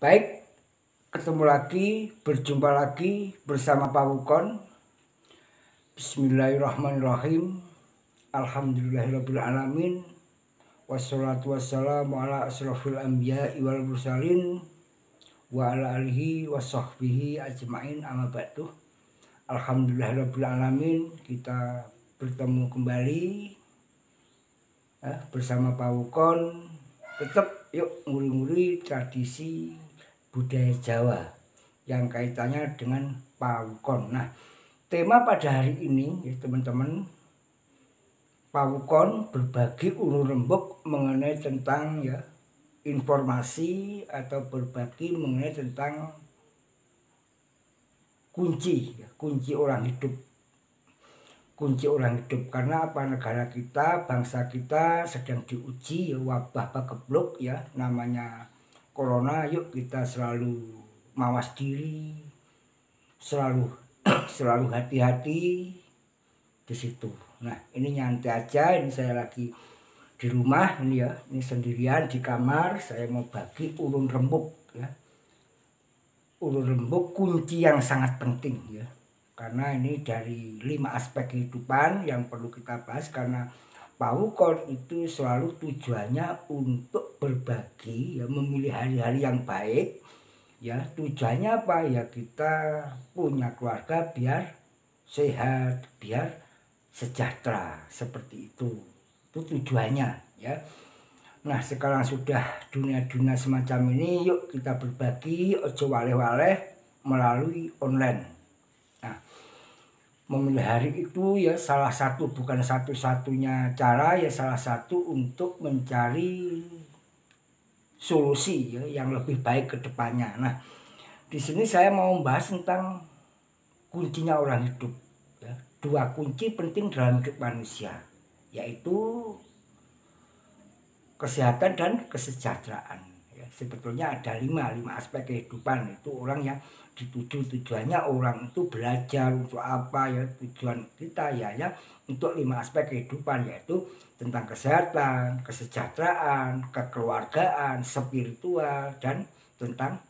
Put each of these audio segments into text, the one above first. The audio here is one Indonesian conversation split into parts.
Baik, ketemu lagi, berjumpa lagi bersama Pak Wukon. Bismillahirrahmanirrahim. Alhamdulillahirrabbilalamin. Wassalatu wassalamu ala asrafil anbiya wal mursalin wa ala alihi wa sahbihi ajma'in amma ba'du. Alhamdulillahirrabbilalamin, kita bertemu kembali bersama Pak Wukon. Tetap yuk nguri-nguri tradisi budaya Jawa yang kaitannya dengan Pak Wukon. Nah, tema pada hari ini ya teman-teman, Pak Wukon berbagi ulun rembuk mengenai tentang informasi atau berbagi mengenai tentang kunci orang hidup. Kunci orang hidup karena apa, negara kita, bangsa kita sedang diuji wabah pagebluk namanya corona. Yuk kita selalu mawas diri, selalu hati-hati di situ. Nah, ini nyantai aja, ini saya lagi di rumah ini sendirian di kamar. Saya mau bagi ulun rembuk ulun rembuk kunci yang sangat penting karena ini dari 5 aspek kehidupan yang perlu kita bahas. Karena Pak Wukon itu selalu tujuannya untuk berbagi memilih hari-hari yang baik tujuannya apa kita punya keluarga biar sehat, biar sejahtera, seperti itu tujuannya Nah, sekarang sudah dunia semacam ini, yuk kita berbagi ojo waleh-waleh melalui online. Nah, memilih hari itu salah satu, bukan satu-satunya cara, salah satu untuk mencari solusi yang lebih baik ke depannya. Nah, di sini saya mau membahas tentang kuncinya orang hidup. 2 kunci penting dalam hidup manusia, yaitu kesehatan dan kesejahteraan. Sebetulnya ada 5 aspek kehidupan. Itu orang yang tujuannya orang itu belajar untuk apa tujuan kita untuk 5 aspek kehidupan, yaitu tentang kesehatan, kesejahteraan, kekeluargaan, spiritual, dan tentang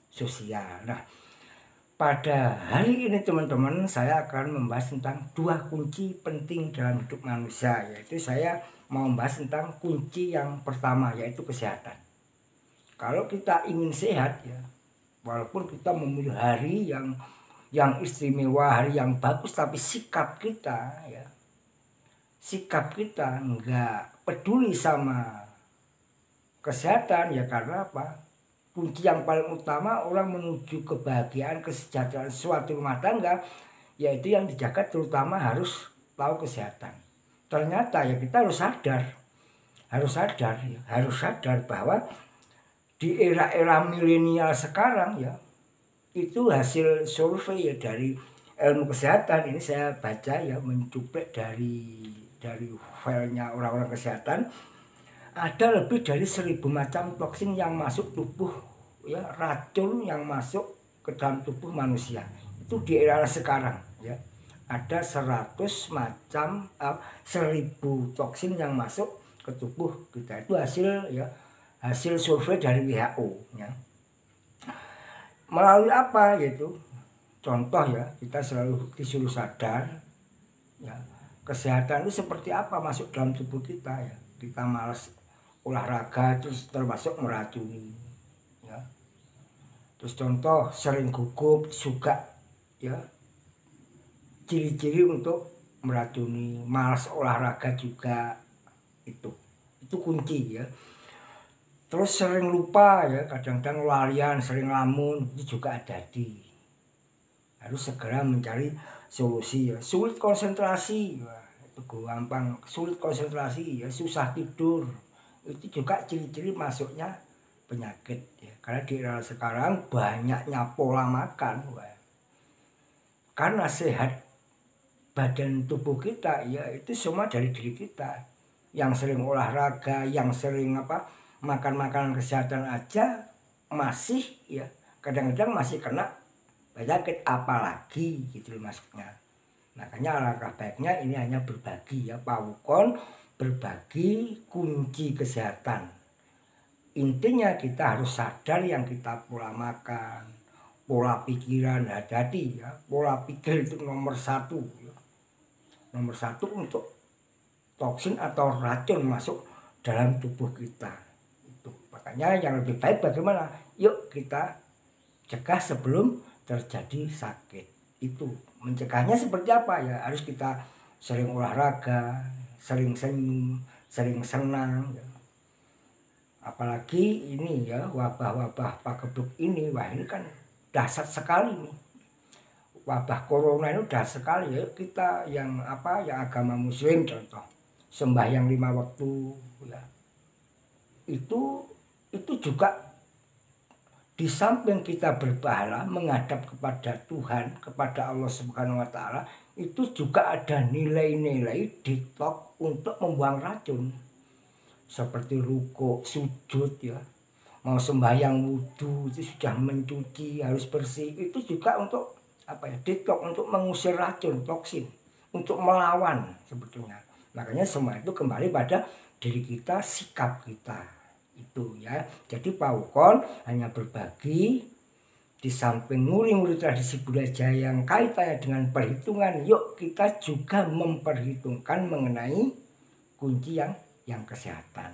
sosial. Nah, pada hari ini teman-teman, saya akan membahas tentang 2 kunci penting dalam hidup manusia, yaitu saya mau membahas tentang kunci yang pertama, yaitu kesehatan. Kalau kita ingin sehat walaupun kita memilih hari yang istimewa, hari yang bagus, tapi sikap kita nggak peduli sama kesehatan karena apa? Kunci yang paling utama orang menuju kebahagiaan, kesejahteraan suatu rumah tangga, yaitu yang dijaga terutama harus tahu kesehatan. Ternyata kita harus sadar bahwa di era milenial sekarang itu hasil survei dari ilmu kesehatan. Ini saya baca mencuplik dari filenya orang-orang kesehatan. Ada lebih dari 1000 macam toksin yang masuk tubuh racun yang masuk ke dalam tubuh manusia. Itu di era sekarang ada 100 macam 1000 toksin yang masuk ke tubuh kita. Itu hasil survei dari WHO Melalui apa contoh kita selalu disuruh sadar kesehatan itu seperti apa masuk dalam tubuh kita Kita malas olahraga terus termasuk meracuni Terus contoh sering gugup juga ciri-ciri untuk meracuni. Malas olahraga juga itu kunci Terus sering lupa kadang-kadang lalian, sering lamun, itu juga jadi. Harus segera mencari solusi Sulit konsentrasi, itu gampang. Sulit konsentrasi susah tidur, itu juga ciri-ciri masuknya penyakit Karena di era sekarang banyaknya pola makan karena sehat badan tubuh kita itu semua dari diri kita. Yang sering olahraga, yang sering makan makanan kesehatan aja masih kadang-kadang masih kena penyakit, apalagi maksudnya. Makanya alangkah baiknya ini hanya berbagi Pak Wukon berbagi kunci kesehatan Intinya kita harus sadar yang kita pola makan, pola pikiran, hati-hati ya. Pola pikir itu nomor satu ya. Nomor satu untuk toksin atau racun masuk dalam tubuh kita. Itu makanya yang lebih baik bagaimana? Yuk kita cegah sebelum terjadi sakit. Itu mencegahnya seperti apa ya? Harus kita sering olahraga, sering senyum, sering senang ya. Apalagi ini ya, wabah-wabah pagebluk ini, wah ini kan dahsyat sekali nih. Wabah corona ini dahsyat sekali ya. Kita yang agama muslim contoh sembahyang 5 waktu ya. Itu juga di samping kita berpahala menghadap kepada Tuhan, kepada Allah Subhanahu wa taala, itu juga ada nilai-nilai detox untuk membuang racun. Seperti rukuk, sujud ya. Mau sembahyang wudu itu sudah mencuci, harus bersih. Itu juga untuk detox, untuk mengusir racun, toksin, untuk melawan sebetulnya. Makanya semua itu kembali pada diri kita, sikap kita. Itu ya. Jadi Paukon hanya berbagi di samping nguri-nguri tradisi budaya yang kaitannya dengan perhitungan, yuk kita juga memperhitungkan mengenai kunci yang kesehatan.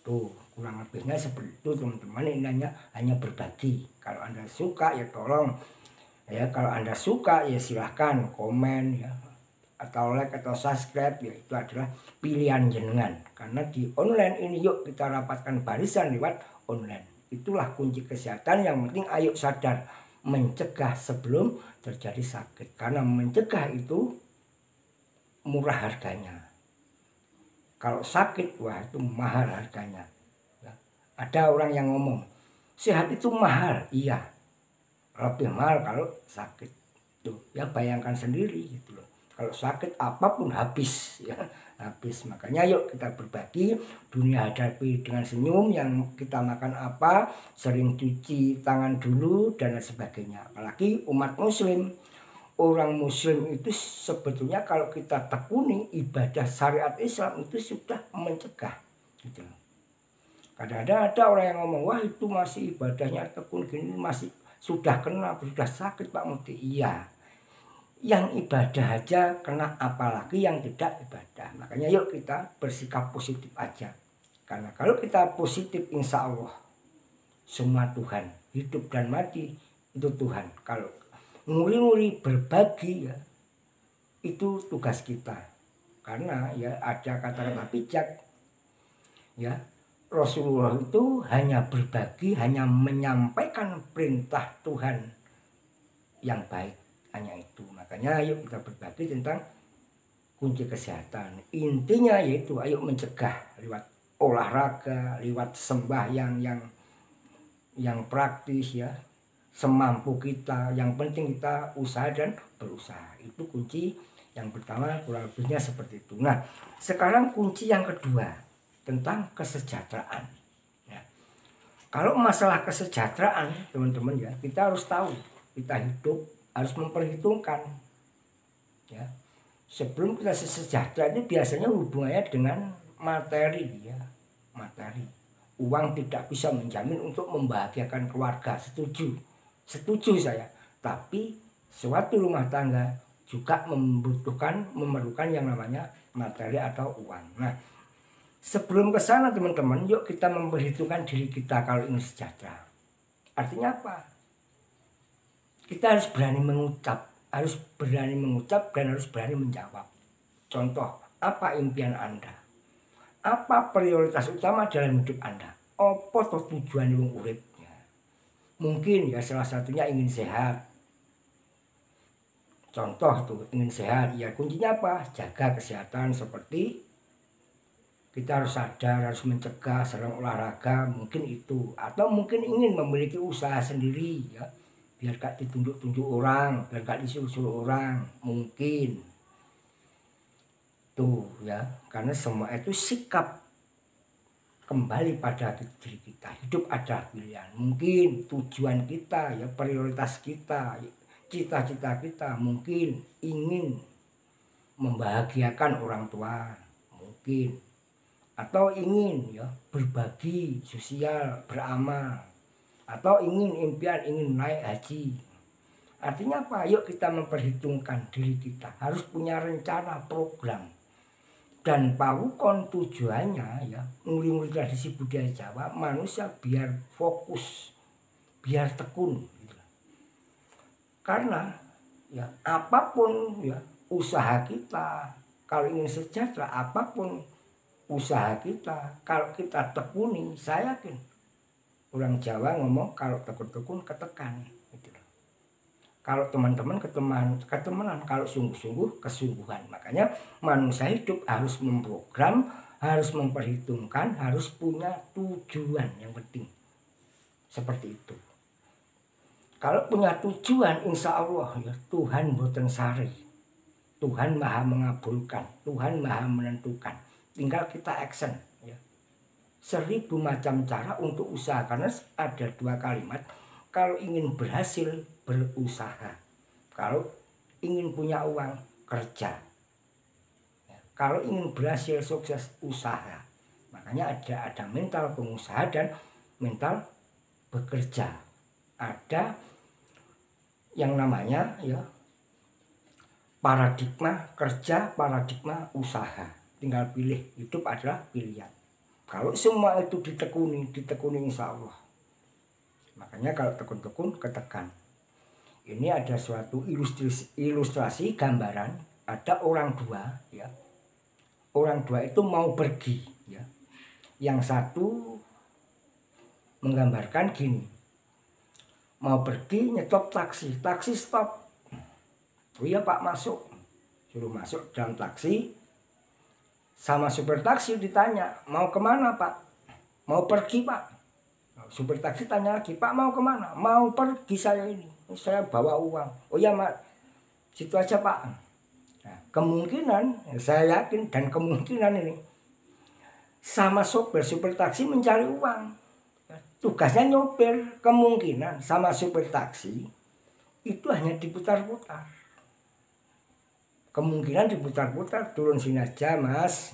Tuh kurang lebihnya seperti itu teman-teman. Ini hanya berbagi. Kalau Anda suka ya tolong ya, kalau Anda suka ya silahkan komen ya, atau like atau subscribe ya, itu adalah pilihan jenengan. Karena di online ini yuk kita rapatkan barisan lewat online. Itulah kunci kesehatan. Yang penting ayo sadar mencegah sebelum terjadi sakit. Karena mencegah itu murah harganya. Kalau sakit, wah itu mahal harganya. Ya. Ada orang yang ngomong, sehat itu mahal. Iya, lebih mahal kalau sakit. Tuh, ya bayangkan sendiri gitu loh. Kalau sakit apapun habis, ya habis. Makanya yuk kita berbagi, dunia hadapi dengan senyum. Yang kita makan apa, sering cuci tangan dulu dan sebagainya. Apalagi umat muslim. Orang muslim itu sebetulnya kalau kita tekuni ibadah syariat Islam itu sudah mencegah gitu. Kadang-kadang ada orang yang ngomong, wah itu masih ibadahnya tekun gini, masih sudah kena, sudah sakit Pak Muti. Iya, yang ibadah aja kena, apalagi yang tidak ibadah. Makanya yuk kita bersikap positif aja. Karena kalau kita positif, insya Allah semua Tuhan, hidup dan mati itu Tuhan. Kalau nguri-nguri berbagi ya, itu tugas kita. Karena ya ada kata-kata bijak ya, Rasulullah itu hanya berbagi, hanya menyampaikan perintah Tuhan yang baik, hanya itu. Makanya ayo kita berbagi tentang kunci kesehatan. Intinya yaitu ayo mencegah lewat olahraga, lewat sembahyang yang praktis ya, semampu kita. Yang penting kita usaha dan berusaha. Itu kunci yang pertama, kurang lebihnya seperti itu. Nah, sekarang kunci yang kedua tentang kesejahteraan ya. Kalau masalah kesejahteraan teman-teman ya, kita harus tahu kita hidup harus memperhitungkan ya. Sebelum kita sejahtera itu biasanya hubungannya dengan materi ya, materi. Uang tidak bisa menjamin untuk membahagiakan keluarga, setuju saya. Tapi suatu rumah tangga juga memerlukan yang namanya materi atau uang. Nah, sebelum ke sana teman-teman, yuk kita memperhitungkan diri kita kalau ingin sejahtera. Artinya apa? Kita harus berani mengucap, dan harus berani menjawab. Contoh, apa impian Anda? Apa prioritas utama dalam hidup Anda? Apa tujuan wong urip? Mungkin ya salah satunya ingin sehat. Contoh tuh ingin sehat, ya kuncinya apa? Jaga kesehatan, seperti kita harus sadar, harus mencegah, sering olahraga, mungkin itu. Atau mungkin ingin memiliki usaha sendiri ya, biar gak ditunjuk-tunjuk orang, biar gak disuruh-suruh orang, mungkin. Tuh ya, karena semua itu sikap. Kembali pada diri kita. Hidup ada pilihan. Mungkin tujuan kita ya, prioritas kita, cita-cita kita mungkin ingin membahagiakan orang tua, mungkin. atau ingin ya berbagi sosial, beramal, atau ingin naik haji. Artinya apa? Yuk kita memperhitungkan diri kita, harus punya rencana, program. Dan pawukon tujuannya ya, murid-murid tradisi budaya Jawa, manusia biar fokus, biar tekun gitu. Karena ya apapun ya usaha kita, kalau ingin sejahtera, apapun usaha kita, kalau kita tekuni, saya yakin orang Jawa ngomong kalau tekun-tekun ketekan gitu. Kalau teman-teman ketemenan, kalau sungguh-sungguh kesungguhan. Makanya manusia hidup harus memprogram, harus memperhitungkan, harus punya tujuan yang penting. Seperti itu. Kalau punya tujuan, insya Allah ya Tuhan boten sari. Tuhan maha mengabulkan, Tuhan maha menentukan. Tinggal kita action. Ya. 1000 macam cara untuk usaha. Karena ada 2 kalimat. Kalau ingin berhasil, berusaha. Kalau ingin punya uang, kerja. Ya. Kalau ingin berhasil, sukses, usaha. Makanya ada mental pengusaha dan mental bekerja. Ada yang namanya ya paradigma kerja, paradigma usaha. Tinggal pilih, hidup adalah pilihan. Kalau semua itu ditekuni insya Allah. Makanya kalau tekun-tekun ketekan. Ini ada suatu ilustrasi gambaran. Ada orang 2 ya. Orang 2 itu mau pergi ya. Yang satu menggambarkan gini. Mau pergi nyetop taksi stop. Oh iya Pak, masuk. Suruh masuk dalam taksi. Sama supir taksi ditanya, mau kemana Pak? Mau pergi Pak. Supir taksi tanya lagi, Pak mau kemana? Mau pergi saya ini. Saya bawa uang. Oh iya Mak, situ aja Pak. Nah, kemungkinan, saya yakin dan kemungkinan ini. Sama supir taksi mencari uang. Tugasnya nyopir. Kemungkinan sama supir taksi itu hanya diputar-putar. Kemungkinan diputar-putar, turun sini aja Mas.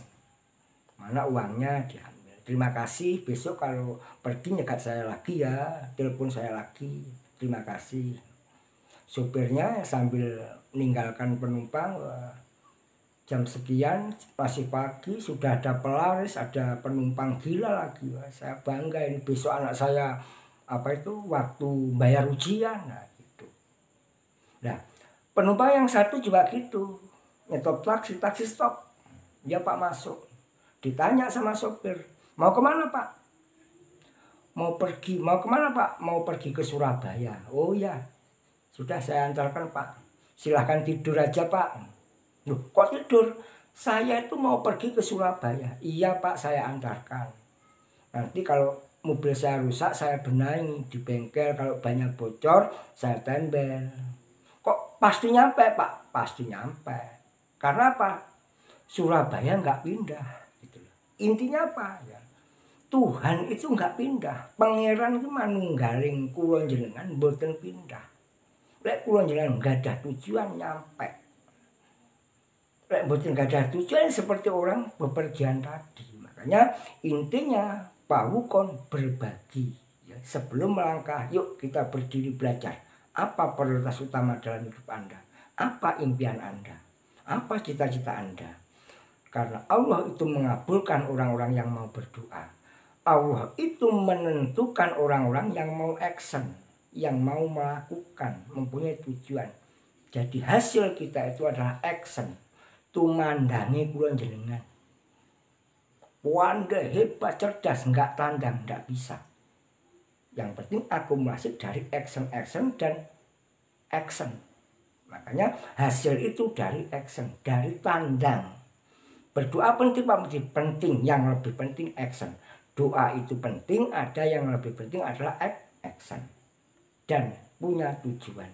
Mana uangnya diambil. Terima kasih, besok kalau pergi nyegat saya lagi ya, telepon saya lagi. Terima kasih. Supirnya sambil meninggalkan penumpang, jam sekian masih pagi, sudah ada pelaris, ada penumpang gila lagi. Saya bangga ini besok anak saya waktu bayar ujian. Nah gitu. Nah penumpang yang satu juga gitu, nyetop taksi stop. Ya Pak masuk. Ditanya sama sopir, mau kemana Pak? Mau kemana Pak? Mau pergi ke Surabaya. Oh ya, sudah saya antarkan Pak. Silahkan tidur aja Pak. Loh, kok tidur? Saya itu mau pergi ke Surabaya. Iya Pak, saya antarkan. Nanti kalau mobil saya rusak, saya benahi di bengkel. Kalau banyak bocor, saya tempel. Kok pasti nyampe Pak? Pasti nyampe. Karena apa? Surabaya nggak pindah. Gitu. Intinya apa? Ya. Tuhan itu nggak pindah. Pangeran itu manunggaling kula jenengan mboten pindah. Lek kula jenengan nggak ada tujuan nyampe. Lek mboten nggak ada tujuan seperti orang bepergian tadi. Makanya intinya pawukon berbagi. Ya, sebelum melangkah, yuk kita berdiri belajar. Apa prioritas utama dalam hidup Anda? Apa impian Anda? Apa cita-cita Anda? Karena Allah itu mengabulkan orang-orang yang mau berdoa. Allah itu menentukan orang-orang yang mau action, yang mau melakukan, mempunyai tujuan. Jadi hasil kita itu adalah action. Tumandangi kula jenengan. Pandai, hebat, cerdas, enggak tandang, enggak bisa. Yang penting akumulasi dari action dan action. Makanya hasil itu dari action, dari tandang. Berdoa penting Pak, penting. Yang lebih penting action. Doa itu penting, ada yang lebih penting adalah action. Dan punya tujuan.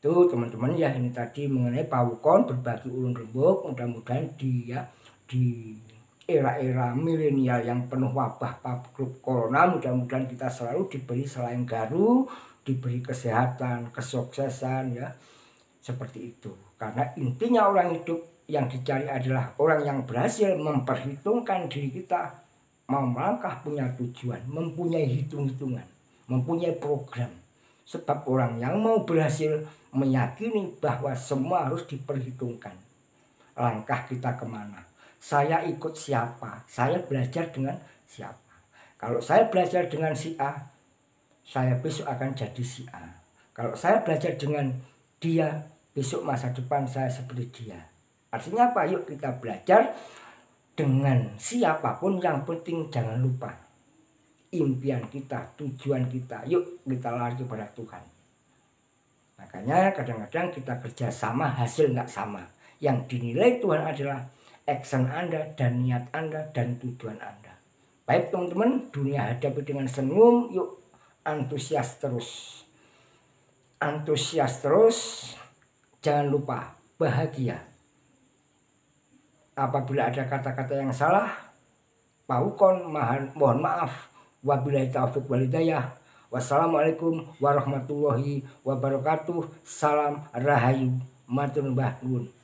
Tuh teman-teman ya, ini tadi mengenai pawukon berbagi ulun rembuk. Mudah-mudahan dia di era-era milenial yang penuh wabah grup corona, mudah-mudahan kita selalu diberi selain garu, diberi kesehatan, kesuksesan ya. Seperti itu. Karena intinya orang hidup yang dicari adalah orang yang berhasil memperhitungkan diri kita, mau melangkah punya tujuan, mempunyai hitung-hitungan, mempunyai program. Sebab orang yang mau berhasil meyakini bahwa semua harus diperhitungkan. Langkah kita kemana? Saya ikut siapa? Saya belajar dengan siapa? Kalau saya belajar dengan si A, saya besok akan jadi si A. Kalau saya belajar dengan dia, besok masa depan saya seperti dia. Artinya apa? Yuk kita belajar dengan siapapun, yang penting jangan lupa impian kita, tujuan kita. Yuk kita lari kepada Tuhan. Makanya kadang-kadang kita kerja sama, hasil nggak sama. Yang dinilai Tuhan adalah action Anda dan niat Anda dan tujuan Anda. Baik teman-teman, dunia hadapi dengan senyum. Yuk antusias terus. Antusias terus. Jangan lupa bahagia. Apabila ada kata-kata yang salah, Paukon mohon maaf. Wabillahi taufiq wal hidayah. Wassalamualaikum warahmatullahi wabarakatuh. Salam rahayu. Matur nuwun.